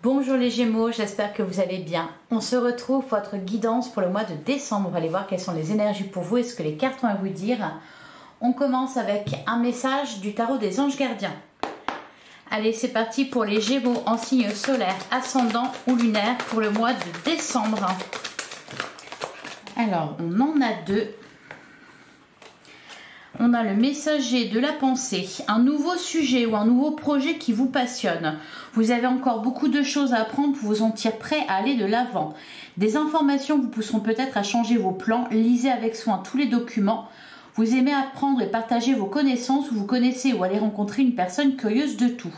Bonjour les Gémeaux, j'espère que vous allez bien. On se retrouve pour votre guidance pour le mois de décembre. On va aller voir quelles sont les énergies pour vous et ce que les cartes ont à vous dire. On commence avec un message du tarot des anges gardiens. Allez, c'est parti pour les Gémeaux en signe solaire, ascendant ou lunaire pour le mois de décembre. Alors, on en a deux. On a le messager de la pensée, un nouveau sujet ou un nouveau projet qui vous passionne. Vous avez encore beaucoup de choses à apprendre pour vous sentir prêt à aller de l'avant. Des informations vous pousseront peut-être à changer vos plans. Lisez avec soin tous les documents. Vous aimez apprendre et partager vos connaissances, ou vous connaissez ou allez rencontrer une personne curieuse de tout.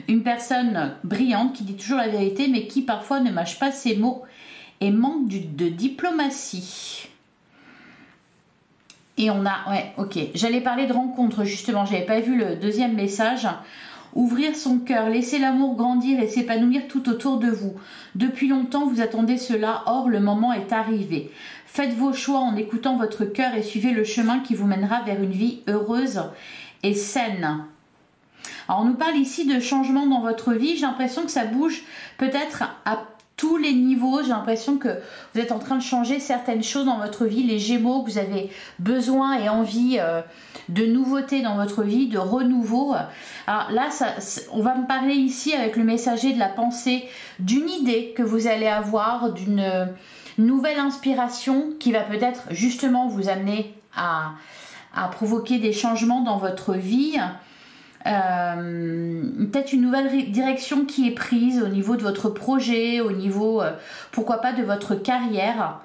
Une personne brillante qui dit toujours la vérité mais qui parfois ne mâche pas ses mots et manque de diplomatie. Et on a, ouais, ok, j'allais parler de rencontre justement, j'avais pas vu le deuxième message. Ouvrir son cœur, laisser l'amour grandir et s'épanouir tout autour de vous. Depuis longtemps, vous attendez cela, or le moment est arrivé. Faites vos choix en écoutant votre cœur et suivez le chemin qui vous mènera vers une vie heureuse et saine. Alors on nous parle ici de changement dans votre vie, j'ai l'impression que ça bouge peut-être à tous les niveaux. J'ai l'impression que vous êtes en train de changer certaines choses dans votre vie, les Gémeaux, que vous avez besoin et envie de nouveautés dans votre vie, de renouveau. Alors là, on va me parler ici avec le messager de la pensée d'une idée que vous allez avoir, d'une nouvelle inspiration qui va peut-être justement vous amener à provoquer des changements dans votre vie. Peut-être une nouvelle direction qui est prise au niveau de votre projet, au niveau pourquoi pas de votre carrière,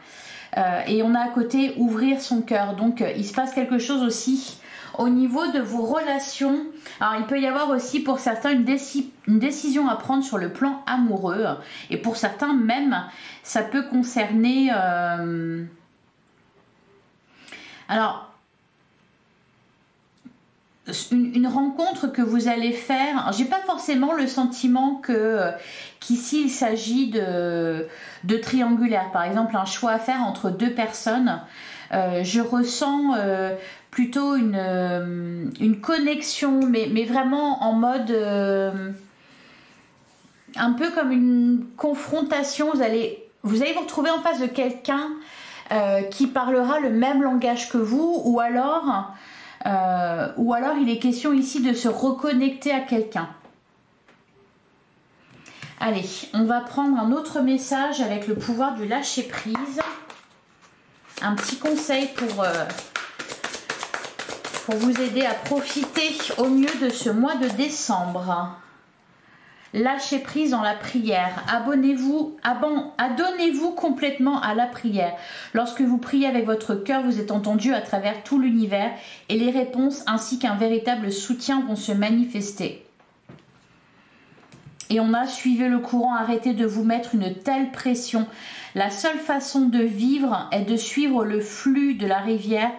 et on a à côté ouvrir son cœur. Donc il se passe quelque chose aussi au niveau de vos relations. Alors il peut y avoir aussi pour certains une décision à prendre sur le plan amoureux, et pour certains même ça peut concerner alors une rencontre que vous allez faire. J'ai pas forcément le sentiment qu'ici il s'agit de triangulaire, par exemple un choix à faire entre deux personnes. Je ressens plutôt une connexion, mais vraiment en mode un peu comme une confrontation. Vous allez vous retrouver en face de quelqu'un qui parlera le même langage que vous, ou alors il est question ici de se reconnecter à quelqu'un. Allez, on va prendre un autre message avec le pouvoir du lâcher prise. Un petit conseil pour vous aider à profiter au mieux de ce mois de décembre. Lâchez prise dans la prière. Adonnez-vous complètement à la prière. Lorsque vous priez avec votre cœur, vous êtes entendu à travers tout l'univers et les réponses ainsi qu'un véritable soutien vont se manifester. Et on a suivi le courant, arrêtez de vous mettre une telle pression. La seule façon de vivre est de suivre le flux de la rivière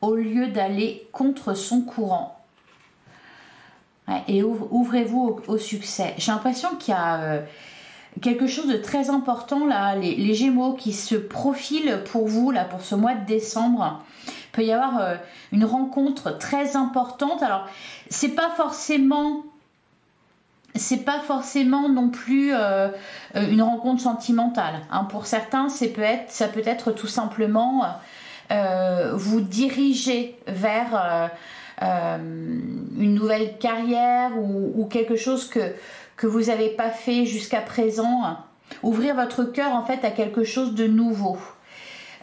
au lieu d'aller contre son courant. Et ouvrez-vous au succès. J'ai l'impression qu'il y a quelque chose de très important là, les Gémeaux qui se profilent pour vous là pour ce mois de décembre. Il peut y avoir une rencontre très importante. Alors c'est pas forcément non plus une rencontre sentimentale. Hein. Pour certains, ça peut être tout simplement vous diriger vers une nouvelle carrière ou quelque chose que vous n'avez pas fait jusqu'à présent. Ouvrir votre cœur en fait à quelque chose de nouveau.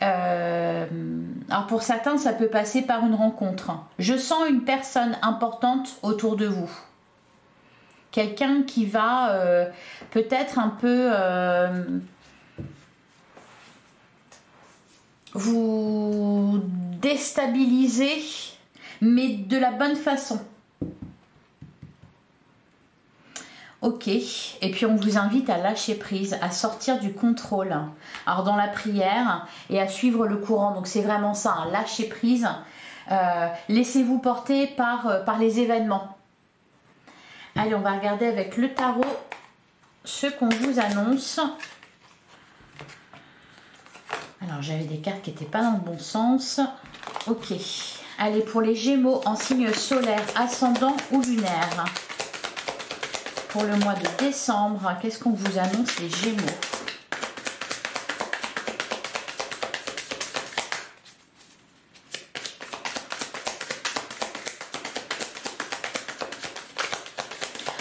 Alors pour certains ça peut passer par une rencontre. Je sens une personne importante autour de vous. Quelqu'un qui va peut-être un peu vous déstabiliser, mais de la bonne façon. Ok, et puis on vous invite à lâcher prise, à sortir du contrôle. Alors dans la prière et à suivre le courant. Donc c'est vraiment ça, hein, lâcher prise. Laissez-vous porter par les événements. Allez, on va regarder avec le tarot ce qu'on vous annonce. Alors j'avais des cartes qui n'étaient pas dans le bon sens. Ok. Allez, pour les Gémeaux en signe solaire, ascendant ou lunaire. pour le mois de décembre, qu'est-ce qu'on vous annonce les Gémeaux?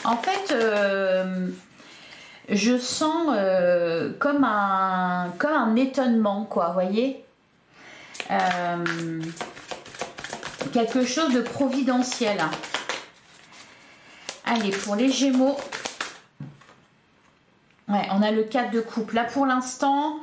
En fait, je sens comme un étonnement, quoi, vous voyez, quelque chose de providentiel. Allez, pour les Gémeaux, ouais, on a le 4 de coupe. Là, pour l'instant,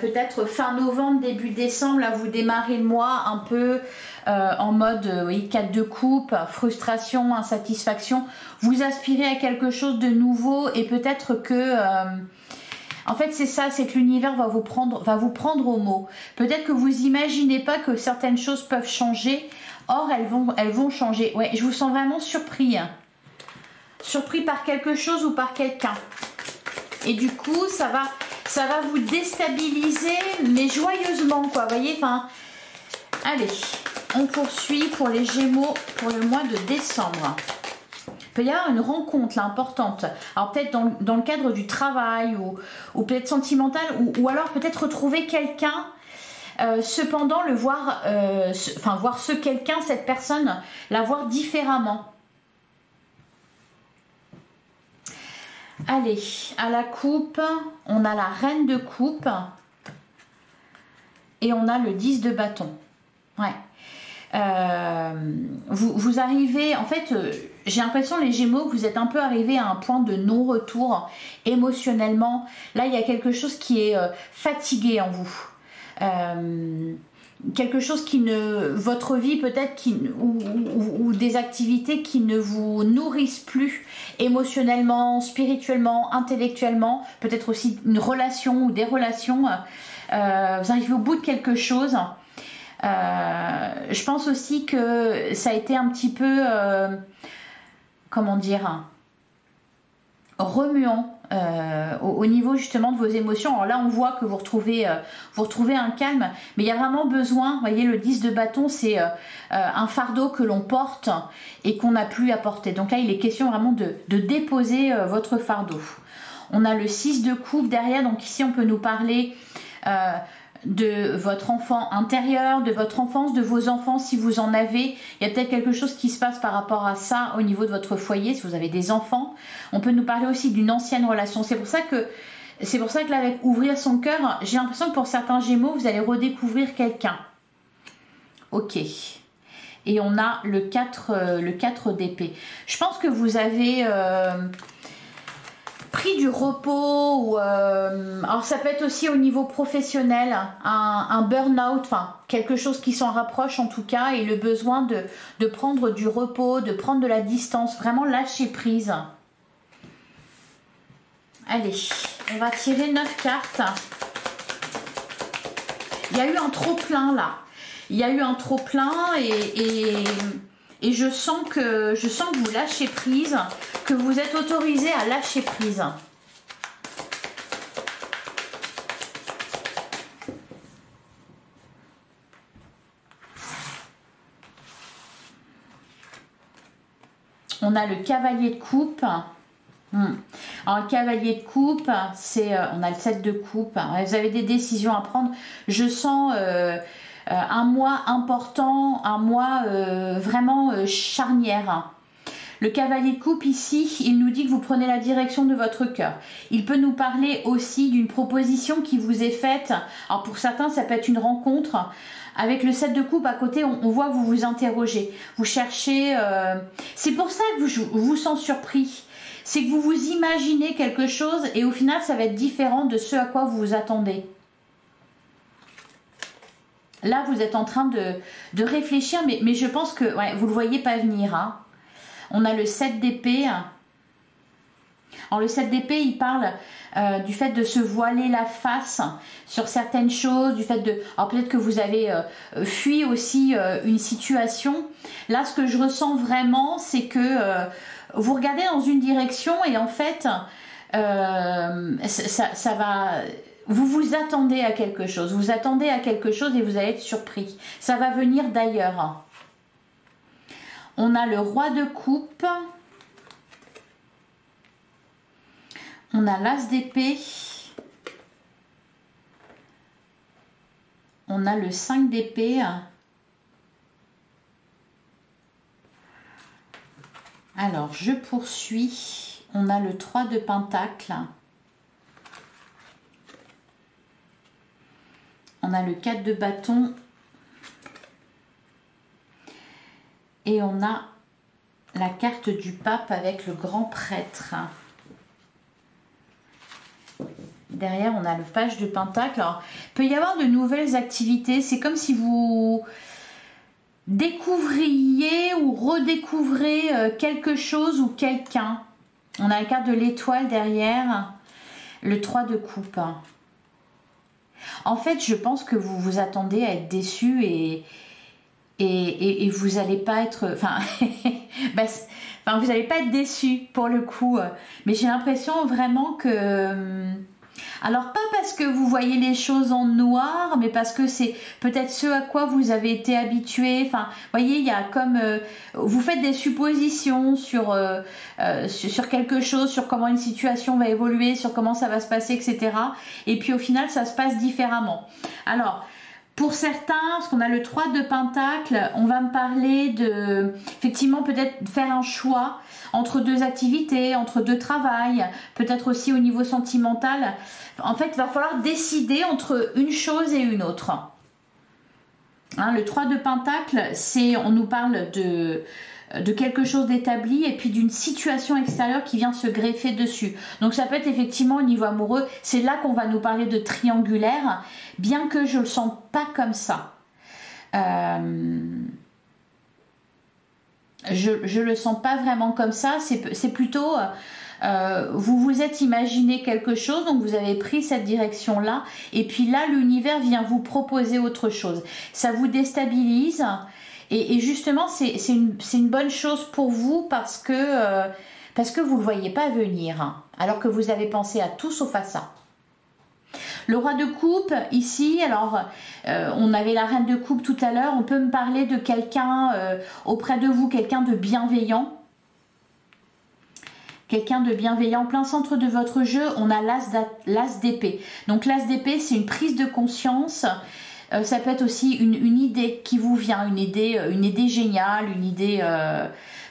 peut-être fin novembre, début décembre, là, vous démarrez le mois un peu en mode, oui, 4 de coupe, frustration, insatisfaction. Vous aspirez à quelque chose de nouveau et peut-être que... en fait, c'est ça, c'est que l'univers va vous prendre au mot. Peut-être que vous imaginez pas que certaines choses peuvent changer. Or, elles vont changer. Ouais, je vous sens vraiment surpris. Surpris par quelque chose ou par quelqu'un. Et du coup, ça va vous déstabiliser, mais joyeusement, quoi. Vous voyez, enfin... Allez, on poursuit pour les Gémeaux pour le mois de décembre. Il peut y avoir une rencontre là, importante. Alors peut-être dans le cadre du travail ou peut-être sentimental ou alors peut-être retrouver quelqu'un, cependant le voir, voir ce quelqu'un, cette personne, la voir différemment. Allez, à la coupe, on a la reine de coupe et on a le 10 de bâton. Ouais. Vous arrivez, en fait, j'ai l'impression les Gémeaux que vous êtes un peu arrivés à un point de non-retour émotionnellement. Là, il y a quelque chose qui est fatigué en vous. Quelque chose qui ne... Votre vie peut-être ou des activités qui ne vous nourrissent plus émotionnellement, spirituellement, intellectuellement. Peut-être aussi une relation ou des relations. Vous arrivez au bout de quelque chose. Je pense aussi que ça a été un petit peu, comment dire, remuant au niveau justement de vos émotions. Alors là, on voit que vous retrouvez un calme, mais il y a vraiment besoin, vous voyez, le 10 de bâton, c'est un fardeau que l'on porte et qu'on n'a plus à porter. Donc là, il est question vraiment de déposer votre fardeau. On a le 6 de coupe derrière, donc ici, on peut nous parler... de votre enfant intérieur, de votre enfance, de vos enfants si vous en avez. Il y a peut-être quelque chose qui se passe par rapport à ça au niveau de votre foyer, si vous avez des enfants. On peut nous parler aussi d'une ancienne relation. C'est pour ça que là, avec ouvrir son cœur, j'ai l'impression que pour certains Gémeaux, vous allez redécouvrir quelqu'un. Ok. Et on a le 4 d'épée. Je pense que vous avez... pris du repos ou alors ça peut être aussi au niveau professionnel un burn-out, enfin quelque chose qui s'en rapproche en tout cas, et le besoin de prendre du repos, de prendre de la distance, vraiment lâcher prise. Allez, on va tirer 9 cartes. Il y a eu un trop plein là, il y a eu un trop plein et je sens que vous lâchez prise, que vous êtes autorisé à lâcher prise. On a le cavalier de coupe. Alors le cavalier de coupe, c'est on a le 7 de coupe. Vous avez des décisions à prendre. Je sens un mois important, un mois vraiment charnière. Le cavalier de coupe ici, il nous dit que vous prenez la direction de votre cœur. Il peut nous parler aussi d'une proposition qui vous est faite. Alors pour certains, ça peut être une rencontre. Avec le 7 de coupe à côté, on voit que vous vous interrogez. Vous cherchez... C'est pour ça que je vous sens surpris. C'est que vous vous imaginez quelque chose et au final, ça va être différent de ce à quoi vous vous attendez. Là, vous êtes en train de réfléchir, mais je pense que ouais, vous ne le voyez pas venir. Hein. On a le 7 d'épée. Alors le 7 d'épée, il parle du fait de se voiler la face sur certaines choses, du fait de... Alors peut-être que vous avez fui aussi une situation. Là, ce que je ressens vraiment, c'est que vous regardez dans une direction et en fait, ça va... Vous vous attendez à quelque chose. Vous attendez à quelque chose et vous allez être surpris. Ça va venir d'ailleurs. On a le roi de coupe. On a l'As d'épée. On a le 5 d'épée. Alors, je poursuis. On a le 3 de pentacle. On a le 4 de bâton. Et on a la carte du pape avec le grand prêtre. Derrière, on a le page de pentacle. Alors, il peut y avoir de nouvelles activités. C'est comme si vous découvriez ou redécouvrez quelque chose ou quelqu'un. On a la carte de l'étoile derrière. Le 3 de coupe. En fait, je pense que vous vous attendez à être déçu et vous n'allez pas être... Enfin, vous n'allez pas être déçu pour le coup. Mais j'ai l'impression vraiment que... Alors, pas parce que vous voyez les choses en noir, mais parce que c'est peut-être ce à quoi vous avez été habitué. Enfin, vous voyez, il y a comme... vous faites des suppositions sur quelque chose, sur comment une situation va évoluer, sur comment ça va se passer, etc. Et puis au final, ça se passe différemment. Alors... Pour certains, parce qu'on a le 3 de pentacle, on va me parler de, effectivement, peut-être faire un choix entre deux activités, entre deux travails, peut-être aussi au niveau sentimental. En fait, il va falloir décider entre une chose et une autre. Hein, le 3 de pentacle, on nous parle de quelque chose d'établi et puis d'une situation extérieure qui vient se greffer dessus. Donc ça peut être effectivement au niveau amoureux, c'est là qu'on va nous parler de triangulaire, bien que je ne le sens pas comme ça. Je le sens pas vraiment comme ça, c'est plutôt... vous vous êtes imaginé quelque chose, donc vous avez pris cette direction-là, et puis là, l'univers vient vous proposer autre chose. Ça vous déstabilise... Et justement, c'est une bonne chose pour vous parce que vous ne le voyez pas venir, hein, alors que vous avez pensé à tout sauf à ça. Le roi de coupe, ici, alors on avait la reine de coupe tout à l'heure, on peut me parler de quelqu'un auprès de vous, quelqu'un de bienveillant. Quelqu'un de bienveillant. En plein centre de votre jeu, on a l'as d'épée. Donc l'as d'épée, c'est une prise de conscience. Ça peut être aussi une idée qui vous vient, une idée géniale, une idée...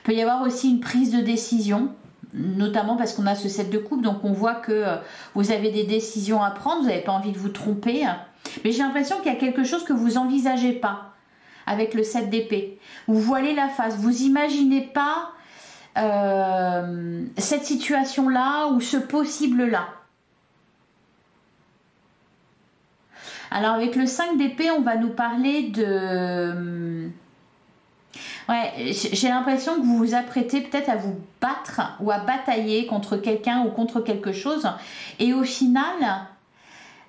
peut y avoir aussi une prise de décision, notamment parce qu'on a ce 7 de coupe, donc on voit que vous avez des décisions à prendre, vous n'avez pas envie de vous tromper. Mais j'ai l'impression qu'il y a quelque chose que vous n'envisagez pas avec le 7 d'épée. Vous voilez la face, vous n'imaginez pas cette situation-là ou ce possible-là. Alors avec le 5 d'épée, on va nous parler de... Ouais, j'ai l'impression que vous vous apprêtez peut-être à vous battre ou à batailler contre quelqu'un ou contre quelque chose. Et au final,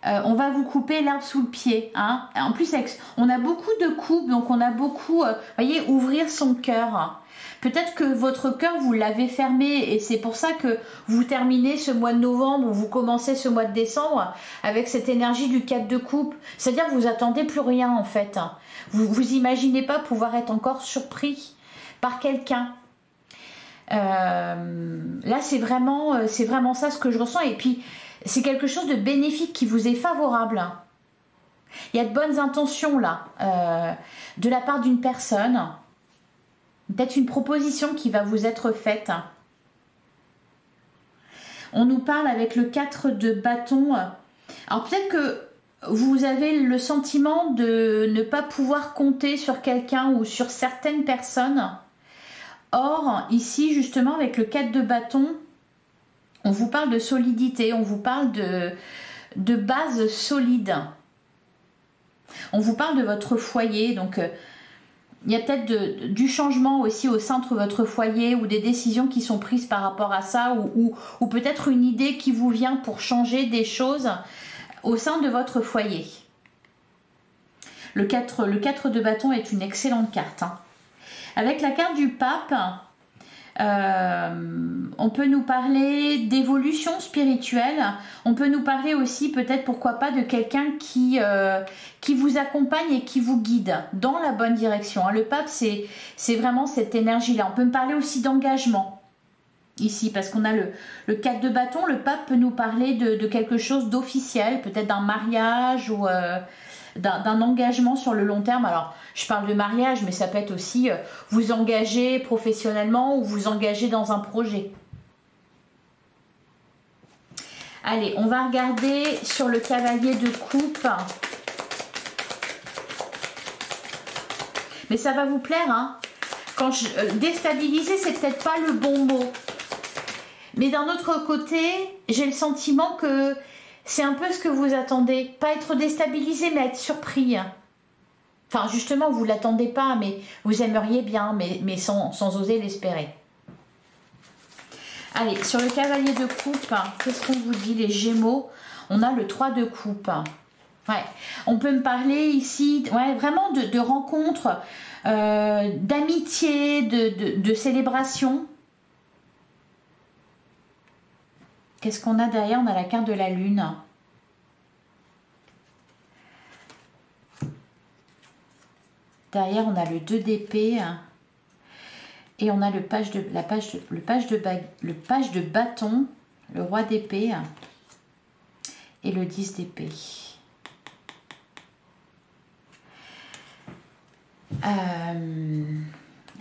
on va vous couper l'herbe sous le pied. Hein. En plus, on a beaucoup de coupes, donc on a beaucoup... voyez, ouvrir son cœur. Peut-être que votre cœur, vous l'avez fermé et c'est pour ça que vous terminez ce mois de novembre ou vous commencez ce mois de décembre avec cette énergie du 4 de coupe. C'est-à-dire que vous attendez plus rien en fait. Vous imaginez pas pouvoir être encore surpris par quelqu'un. Là, c'est vraiment ça ce que je ressens. Et puis, c'est quelque chose de bénéfique qui vous est favorable. Il y a de bonnes intentions là, de la part d'une personne. Peut-être une proposition qui va vous être faite. On nous parle avec le 4 de bâton. Alors peut-être que vous avez le sentiment de ne pas pouvoir compter sur quelqu'un ou sur certaines personnes. Or, ici, justement, avec le 4 de bâton, on vous parle de solidité, on vous parle de base solide. On vous parle de votre foyer, donc... il y a peut-être du changement aussi au sein de votre foyer ou des décisions qui sont prises par rapport à ça ou peut-être une idée qui vous vient pour changer des choses au sein de votre foyer. Le 4 de bâton est une excellente carte. Hein. Avec la carte du pape, on peut nous parler d'évolution spirituelle, on peut nous parler aussi peut-être pourquoi pas de quelqu'un qui vous accompagne et qui vous guide dans la bonne direction. Le pape c'est vraiment cette énergie là. On peut me parler aussi d'engagement. ici, parce qu'on a le 4 de bâton. Le pape peut nous parler de quelque chose d'officiel, peut-être d'un mariage ou d'un engagement sur le long terme. Alors, je parle de mariage, mais ça peut être aussi vous engager professionnellement ou vous engager dans un projet. Allez, on va regarder sur le cavalier de coupe. Mais ça va vous plaire, hein. Quand déstabiliser, c'est peut-être pas le bon mot. Mais d'un autre côté, j'ai le sentiment que c'est un peu ce que vous attendez. Pas être déstabilisé, mais être surpris. Enfin, justement, vous ne l'attendez pas, mais vous aimeriez bien, mais sans oser l'espérer. Allez, sur le cavalier de coupe, qu'est-ce qu'on vous dit, les Gémeaux? On a le 3 de coupe. Ouais. On peut me parler ici vraiment de rencontres, d'amitié, de célébration. Qu'est-ce qu'on a derrière? On a la carte de la lune. Derrière, on a le 2 d'épée. Et on a le page de bâton, le roi d'épée et le 10 d'épée.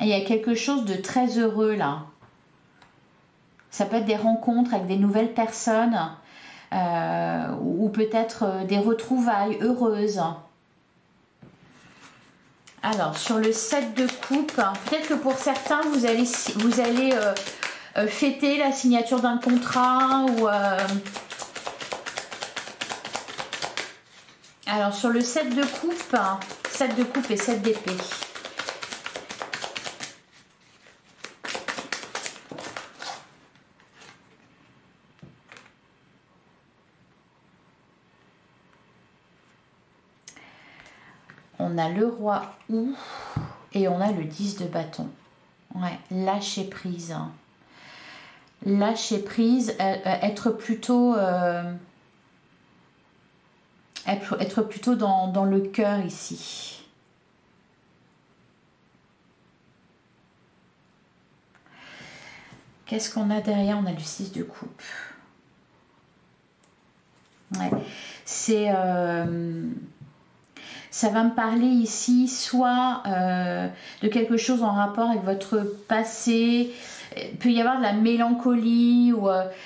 Il y a quelque chose de très heureux là. Ça peut être des rencontres avec des nouvelles personnes ou peut-être des retrouvailles heureuses. Alors, sur le 7 de coupe, peut-être que pour certains, vous allez fêter la signature d'un contrat ou... Alors, sur le 7 de coupe et 7 d'épée. On a le roi ou et on a le 10 de bâton. Ouais, lâcher prise. Lâcher prise, être plutôt dans le cœur ici. Qu'est-ce qu'on a derrière? On a le 6 de coupe. Ouais, c'est... ça va me parler ici soit de quelque chose en rapport avec votre passé. Il peut y avoir de la mélancolie.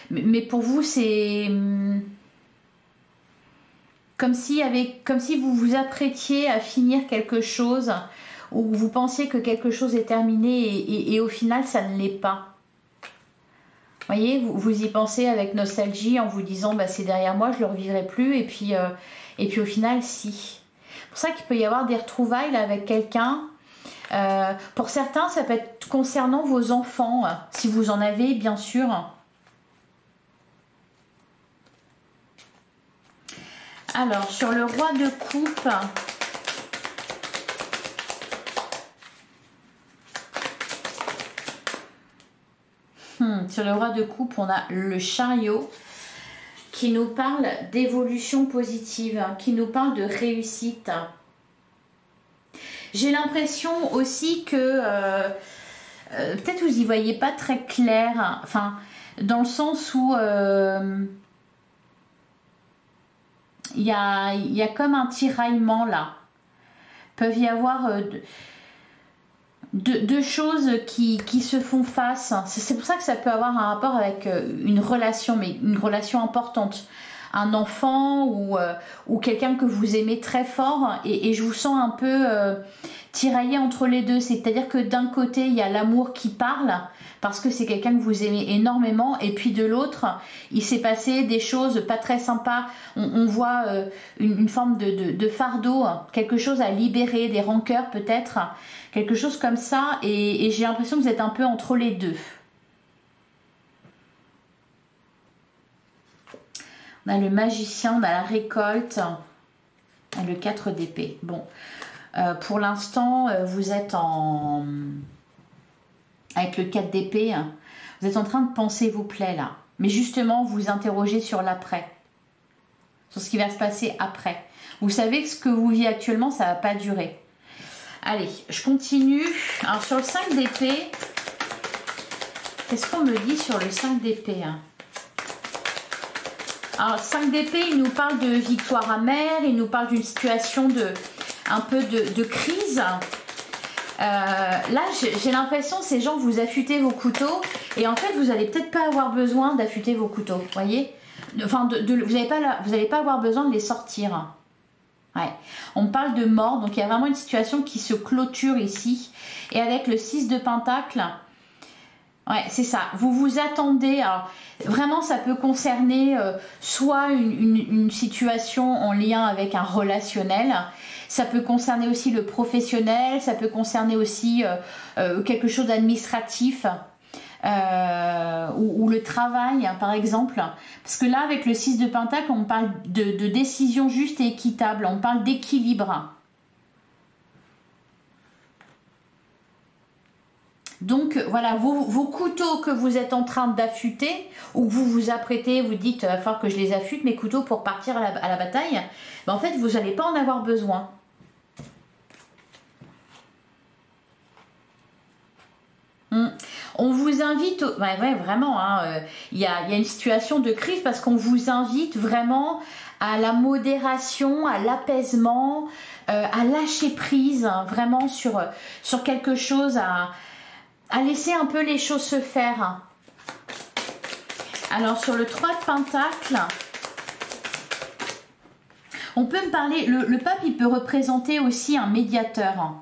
Mais pour vous, c'est comme si vous vous apprêtiez à finir quelque chose ou vous pensiez que quelque chose est terminé et au final, ça ne l'est pas. Vous voyez, vous y pensez avec nostalgie en vous disant bah, c'est derrière moi, je ne le revivrai plus. Et puis au final, si. C'est pour ça qu'il peut y avoir des retrouvailles là, avec quelqu'un. Pour certains, ça peut être concernant vos enfants, si vous en avez, bien sûr. Alors, sur le roi de coupe, sur le roi de coupe, on a le chariot qui nous parle d'évolution positive, qui nous parle de réussite. J'ai l'impression aussi que peut-être vous n'y voyez pas très clair, enfin, dans le sens où il y a comme un tiraillement là. Peuvent y avoir deux choses qui se font face. C'est pour ça que ça peut avoir un rapport avec une relation, mais une relation importante. Un enfant ou quelqu'un que vous aimez très fort et je vous sens un peu tiraillé entre les deux. C'est-à-dire que d'un côté, il y a l'amour qui parle parce que c'est quelqu'un que vous aimez énormément et puis de l'autre, il s'est passé des choses pas très sympas. On voit une forme de fardeau, quelque chose à libérer, des rancœurs peut-être, quelque chose comme ça et j'ai l'impression que vous êtes un peu entre les deux. On a le magicien, on a la récolte, et le 4 d'épée. Bon, pour l'instant, vous êtes avec le 4 d'épée, vous êtes en train de penser vos plaies là. Mais justement, vous vous interrogez sur l'après, sur ce qui va se passer après. Vous savez que ce que vous vivez actuellement, ça ne va pas durer. Allez, je continue. Alors, sur le 5 d'épée, Qu'est-ce qu'on me dit sur le 5 d'épée? Alors, 5 d'épée, il nous parle de victoire amère, il nous parle d'une situation un peu de crise. Là, j'ai l'impression, ces gens, vous affûtez vos couteaux et en fait, vous n'allez peut-être pas avoir besoin d'affûter vos couteaux, vous voyez? Enfin, vous n'allez pas avoir besoin de les sortir. Ouais. On parle de mort, donc il y a vraiment une situation qui se clôture ici. Et avec le 6 de Pentacle, ouais, c'est ça. Vous vous attendez. Alors, vraiment, ça peut concerner soit une situation en lien avec un relationnel. Ça peut concerner aussi le professionnel. Ça peut concerner aussi quelque chose d'administratif. Ou le travail, hein, par exemple. Parce que là, avec le 6 de Pentacle, on parle de décision juste et équitable. On parle d'équilibre. Donc voilà, vos couteaux que vous êtes en train d'affûter, ou que vous vous apprêtez, vous dites, il va falloir que je les affûte, mes couteaux, pour partir à la bataille, ben, en fait, vous n'allez pas en avoir besoin. On vous invite, ouais, vraiment, hein, y a une situation de crise parce qu'on vous invite vraiment à la modération, à l'apaisement, à lâcher prise, hein, vraiment sur quelque chose, à laisser un peu les choses se faire. Alors sur le 3 de Pentacle, on peut me parler, le pape il peut représenter aussi un médiateur, hein,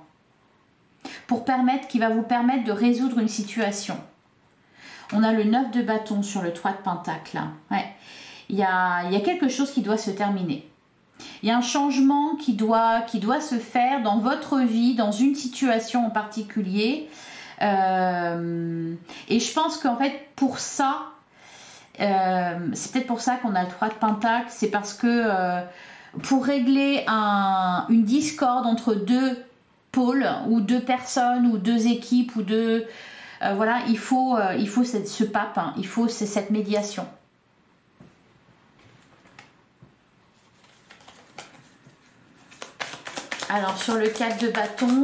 qui va vous permettre de résoudre une situation. On a le 9 de bâton sur le 3 de Pentacle. Ouais. Il y a quelque chose qui doit se terminer. Il y a un changement qui doit se faire dans votre vie, dans une situation en particulier. Et je pense qu'en fait, pour ça, c'est peut-être pour ça qu'on a le 3 de Pentacle. C'est parce que pour régler une discorde entre deux pôles, ou deux personnes, ou deux équipes, ou deux... voilà, il faut ce pape, hein, il faut cette médiation. Alors, sur le 4 de bâton...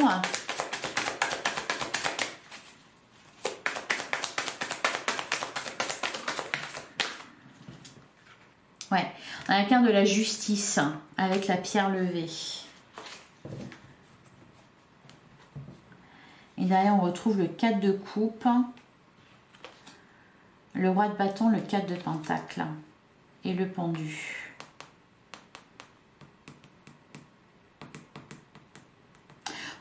Ouais, on a la carte de la justice, avec la pierre levée. Et derrière, on retrouve le 4 de coupe, le roi de bâton, le 4 de pentacle et le pendu.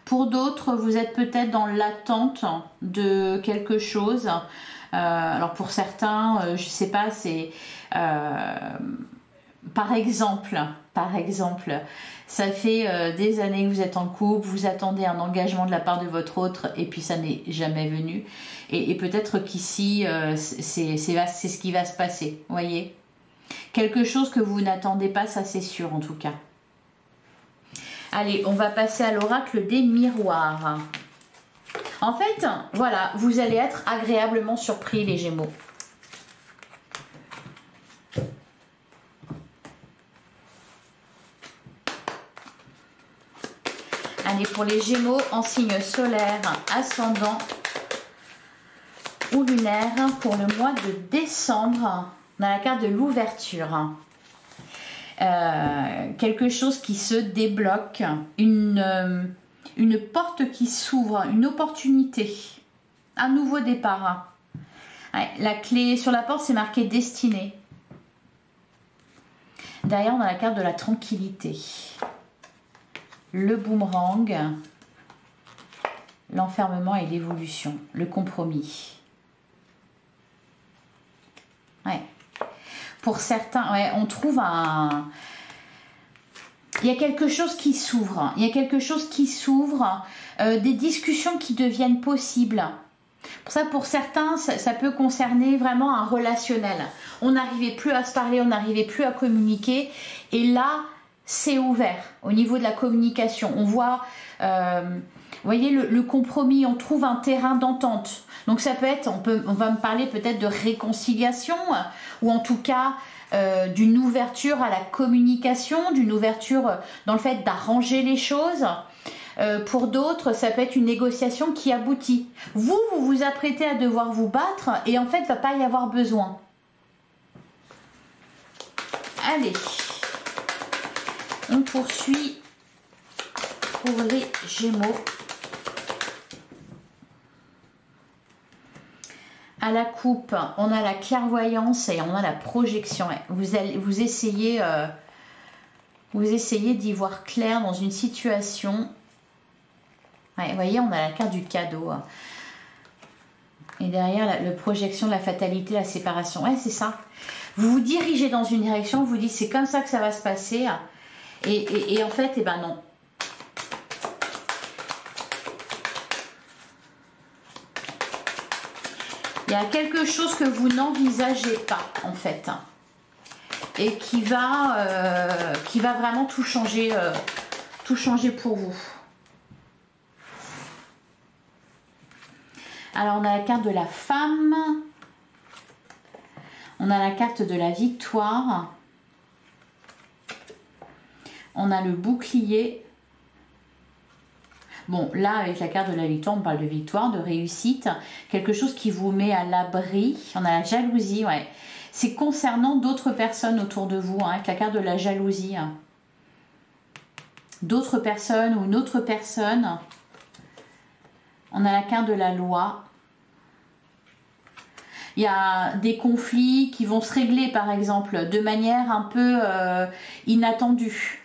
Pour d'autres, vous êtes peut-être dans l'attente de quelque chose. Alors pour certains, je ne sais pas, c'est... par exemple, ça fait des années que vous êtes en couple, vous attendez un engagement de la part de votre autre et puis ça n'est jamais venu. Et peut-être qu'ici, c'est ce qui va se passer, vous voyez. Quelque chose que vous n'attendez pas, ça c'est sûr en tout cas. Allez, on va passer à l'oracle des miroirs. En fait, voilà, vous allez être agréablement surpris les Gémeaux. Allez, pour les Gémeaux en signe solaire, ascendant ou lunaire, pour le mois de décembre, on a la carte de l'ouverture. Quelque chose qui se débloque, une porte qui s'ouvre, une opportunité, un nouveau départ. Ouais, la clé sur la porte, c'est marqué destinée. Derrière, on a la carte de la tranquillité. Le boomerang, l'enfermement et l'évolution, le compromis. Ouais. Pour certains, ouais, on trouve il y a quelque chose qui s'ouvre. Il y a quelque chose qui s'ouvre, des discussions qui deviennent possibles. Pour ça, pour certains, ça peut concerner vraiment un relationnel. On n'arrivait plus à se parler, on n'arrivait plus à communiquer. Et là, c'est ouvert au niveau de la communication. On voit, vous voyez, le compromis, on trouve un terrain d'entente. Donc ça peut être, on va me parler peut-être de réconciliation, ou en tout cas d'une ouverture à la communication, d'une ouverture dans le fait d'arranger les choses. Pour d'autres, ça peut être une négociation qui aboutit. Vous, vous vous apprêtez à devoir vous battre et en fait, il ne va pas y avoir besoin. Allez, on poursuit pour les Gémeaux. À la coupe, on a la clairvoyance et on a la projection. Vous essayez d'y voir clair dans une situation. Ouais, vous voyez, on a la carte du cadeau. Et derrière, la projection de la fatalité, la séparation. Ouais, c'est ça. Vous vous dirigez dans une direction, vous dites c'est comme ça que ça va se passer. Et en fait, eh ben non. Il y a quelque chose que vous n'envisagez pas, en fait. Et qui va vraiment tout changer pour vous. Alors, on a la carte de la femme. On a la carte de la victoire. On a le bouclier. Bon, là, avec la carte de la victoire, on parle de victoire, de réussite. Quelque chose qui vous met à l'abri. On a la jalousie, ouais. C'est concernant d'autres personnes autour de vous, hein, avec la carte de la jalousie. D'autres personnes ou une autre personne. On a la carte de la loi. Il y a des conflits qui vont se régler, par exemple, de manière un peu inattendue.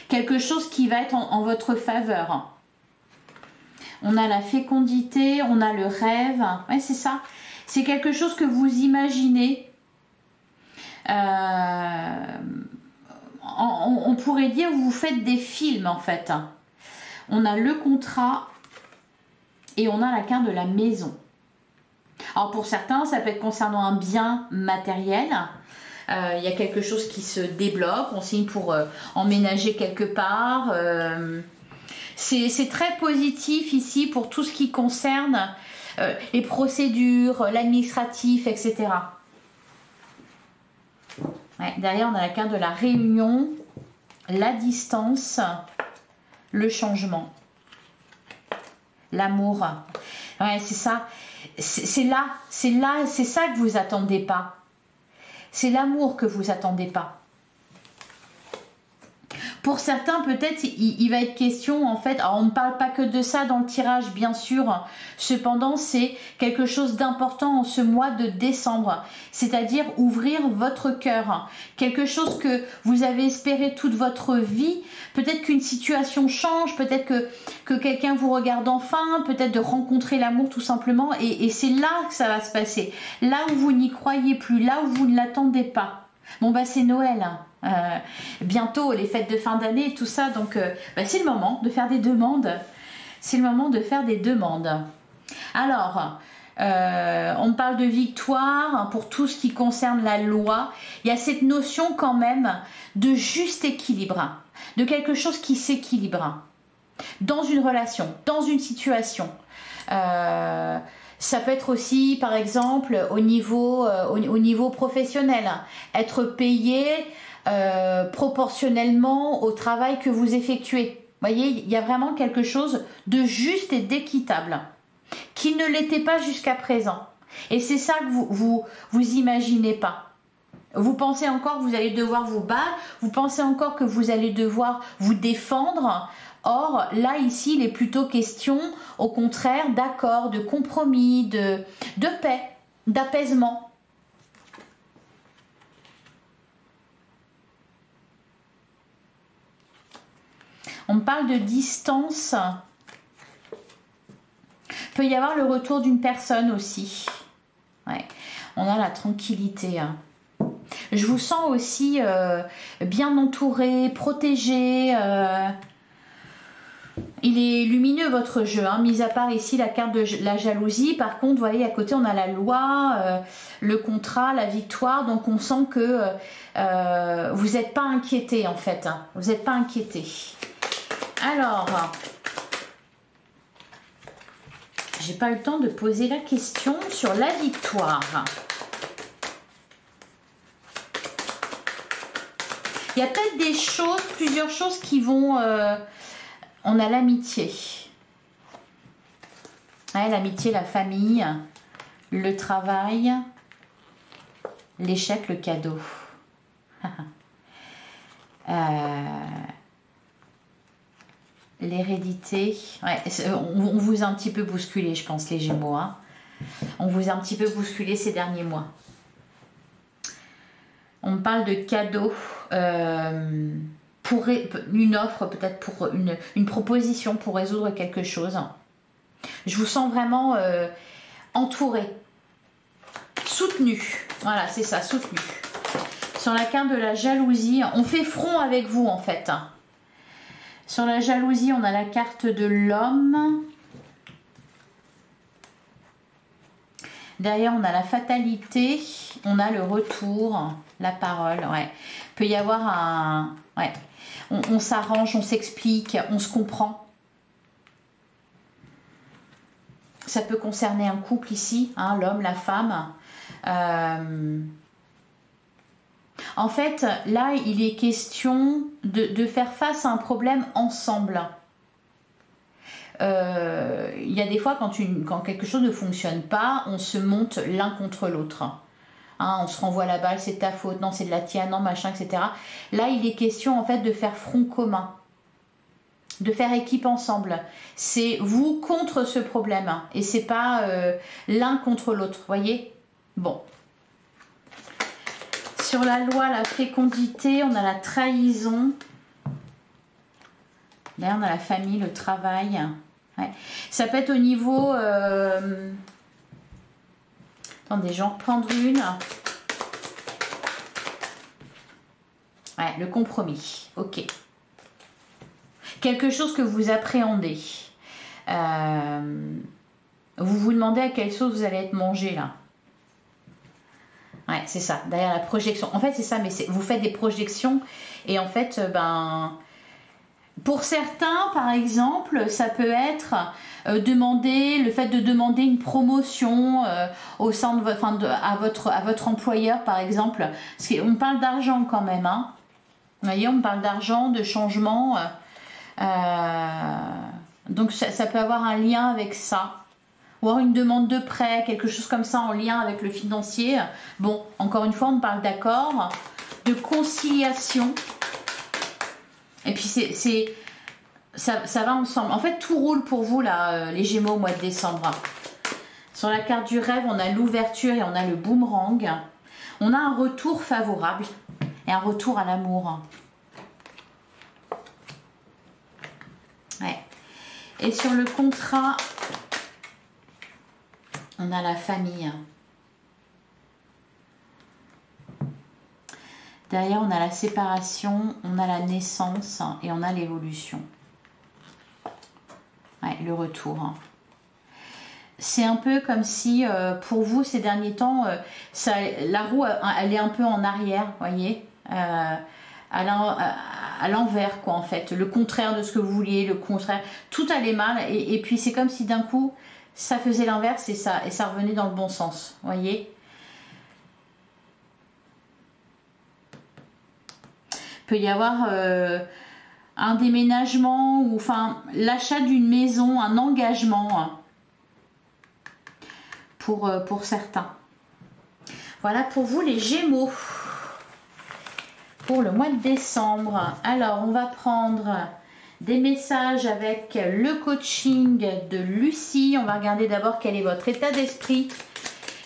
Quelque chose qui va être en votre faveur. On a la fécondité, on a le rêve. Ouais, c'est ça. C'est quelque chose que vous imaginez. On pourrait dire vous faites des films, en fait. On a le contrat et on a la carte de la maison. Alors, pour certains, ça peut être concernant un bien matériel. Il y a quelque chose qui se débloque, on signe pour emménager quelque part. C'est très positif ici pour tout ce qui concerne les procédures, l'administratif, etc. Ouais, derrière, on a la carte de la réunion, la distance, le changement, l'amour. Ouais, c'est ça. C'est ça que vous attendez pas. C'est l'amour que vous attendez pas. Pour certains, peut-être, il va être question, en fait, alors on ne parle pas que de ça dans le tirage, bien sûr. Cependant, c'est quelque chose d'important en ce mois de décembre. C'est-à-dire ouvrir votre cœur. Quelque chose que vous avez espéré toute votre vie. Peut-être qu'une situation change, peut-être que quelqu'un vous regarde enfin, peut-être de rencontrer l'amour tout simplement. Et c'est là que ça va se passer. Là où vous n'y croyez plus, là où vous ne l'attendez pas. Bon, bah c'est Noël. Bientôt les fêtes de fin d'année et tout ça, donc c'est le moment de faire des demandes. C'est le moment de faire des demandes. Alors, on parle de victoire pour tout ce qui concerne la loi. Il y a cette notion quand même de juste équilibre, de quelque chose qui s'équilibre dans une relation, dans une situation. Ça peut être aussi, par exemple, au niveau professionnel, être payé proportionnellement au travail que vous effectuez. Vous voyez, il y a vraiment quelque chose de juste et d'équitable qui ne l'était pas jusqu'à présent. Et c'est ça que vous imaginez pas. Vous pensez encore que vous allez devoir vous battre, vous pensez encore que vous allez devoir vous défendre. Or, là, ici, il est plutôt question, au contraire, d'accord, de compromis, de paix, d'apaisement. On parle de distance. Il peut y avoir le retour d'une personne aussi. Ouais. On a la tranquillité. Je vous sens aussi bien entouré, protégé. Il est lumineux votre jeu, mis à part ici la carte de la jalousie. Par contre, vous voyez, à côté, on a la loi, le contrat, la victoire. Donc, on sent que vous n'êtes pas inquiété, en fait. Vous n'êtes pas inquiété. Alors, j'ai pas eu le temps de poser la question sur la victoire. Il y a peut-être des choses, plusieurs choses qui vont on a l'amitié. Ouais, l'amitié, la famille, le travail, l'échec, le cadeau. L'hérédité. Ouais, on vous a un petit peu bousculé, je pense, les Gémeaux. Hein. On vous a un petit peu bousculé ces derniers mois. On me parle de cadeau. Pour une offre, peut-être pour une proposition pour résoudre quelque chose. Je vous sens vraiment entouré, soutenu. Voilà, c'est ça, soutenu. Sur la carte de la jalousie, on fait front avec vous en fait. Sur la jalousie, on a la carte de l'homme. Derrière, on a la fatalité. On a le retour, la parole. Ouais. Il peut y avoir un... Ouais. On s'arrange, on s'explique, on se comprend. Ça peut concerner un couple ici, hein, l'homme, la femme. En fait, là, il est question de faire face à un problème ensemble. Il y a des fois, quand quelque chose ne fonctionne pas, on se monte l'un contre l'autre. Hein, on se renvoie la balle, c'est ta faute, non, c'est de la tienne, non, machin, etc. Là, il est question, en fait, de faire front commun. De faire équipe ensemble. C'est vous contre ce problème. Et c'est pas l'un contre l'autre, voyez? Bon. Sur la loi, la fécondité, on a la trahison. Là, on a la famille, le travail. Ouais. Ça peut être au niveau... Attendez, j'en reprendre une. Ouais, le compromis. Ok. Quelque chose que vous appréhendez. Vous vous demandez à quelle sauce vous allez être mangé là. Ouais, c'est ça, derrière la projection. En fait, c'est ça, mais vous faites des projections et en fait, pour certains, par exemple, ça peut être le fait de demander une promotion au sein de à votre employeur, par exemple. Parce qu'on parle d'argent quand même, hein. Vous voyez, on parle d'argent, de changement. Donc, ça peut avoir un lien avec ça. Ou alors une demande de prêt, quelque chose comme ça en lien avec le financier. Bon, encore une fois, on parle d'accord, de conciliation. Et puis, ça va ensemble. En fait, tout roule pour vous, là, les Gémeaux, au mois de décembre. Sur la carte du rêve, on a l'ouverture et on a le boomerang. On a un retour favorable et un retour à l'amour. Ouais. Et sur le contrat... On a la famille. Derrière, on a la séparation, on a la naissance et on a l'évolution. Ouais, le retour. C'est un peu comme si, pour vous, ces derniers temps, la roue, elle est un peu en arrière, vous voyez, à l'envers, quoi, en fait. Le contraire de ce que vous vouliez, le contraire. Tout allait mal et puis c'est comme si d'un coup... ça faisait l'inverse et ça revenait dans le bon sens, voyez. Il peut y avoir un déménagement ou enfin l'achat d'une maison, un engagement pour certains. Voilà pour vous les Gémeaux pour le mois de décembre. Alors on va prendre... des messages avec le coaching de Lucie. On va regarder d'abord quel est votre état d'esprit,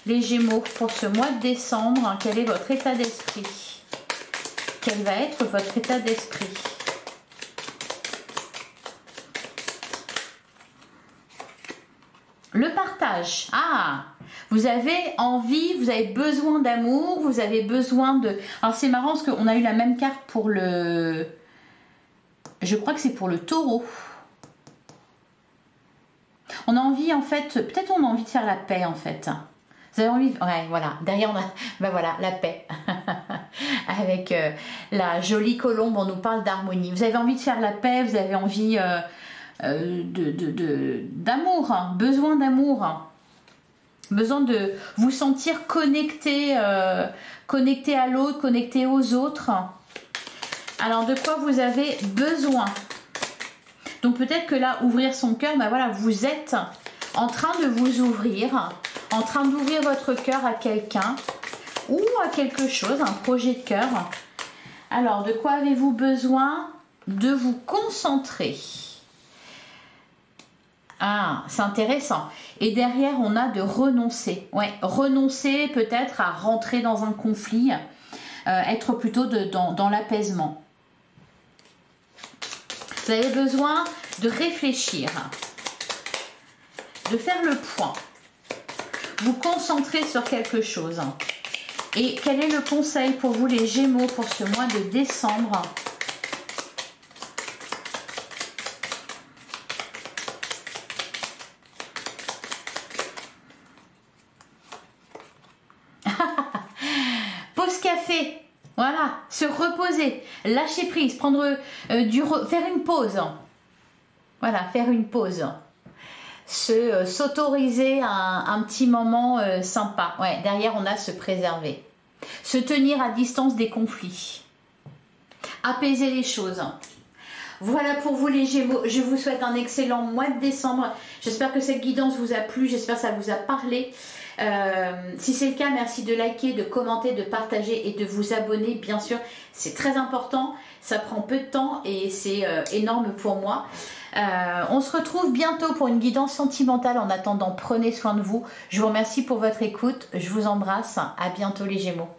les Gémeaux, pour ce mois de décembre. Quel est votre état d'esprit? Quel va être votre état d'esprit? Le partage. Ah, vous avez envie, vous avez besoin d'amour, vous avez besoin de... Alors c'est marrant parce qu'on a eu la même carte pour le... Je crois que c'est pour le taureau. On a envie, en fait, peut-être on a envie de faire la paix, en fait. Vous avez envie, ouais, voilà. Derrière, on a, ben voilà, la paix. Avec la jolie colombe, on nous parle d'harmonie. Vous avez envie de faire la paix, vous avez envie d'amour, hein, besoin d'amour. Besoin de vous sentir connecté, connecté à l'autre, connecté aux autres. Alors, de quoi vous avez besoin? Donc peut-être que là, ouvrir son cœur, ben voilà, vous êtes en train de vous ouvrir, en train d'ouvrir votre cœur à quelqu'un ou à quelque chose, un projet de cœur. Alors, de quoi avez-vous besoin? De vous concentrer. Ah, c'est intéressant. Et derrière, on a de renoncer. Ouais, renoncer peut-être à rentrer dans un conflit, être plutôt dans l'apaisement. Vous avez besoin de réfléchir, de faire le point, vous concentrer sur quelque chose. Et quel est le conseil pour vous les Gémeaux pour ce mois de décembre? Pause café, voilà, se reposer, lâcher prise, prendre faire une pause. Voilà, faire une pause. S'autoriser un petit moment sympa. Ouais, derrière, on a se préserver. Se tenir à distance des conflits. Apaiser les choses. Voilà pour vous les Gémeaux. Je vous souhaite un excellent mois de décembre. J'espère que cette guidance vous a plu. J'espère que ça vous a parlé. Si c'est le cas, merci de liker, de commenter, de partager et de vous abonner. Bien sûr, c'est très important. Ça prend peu de temps et c'est énorme pour moi. On se retrouve bientôt pour une guidance sentimentale. En attendant, prenez soin de vous. Je vous remercie pour votre écoute. Je vous embrasse. À bientôt les Gémeaux.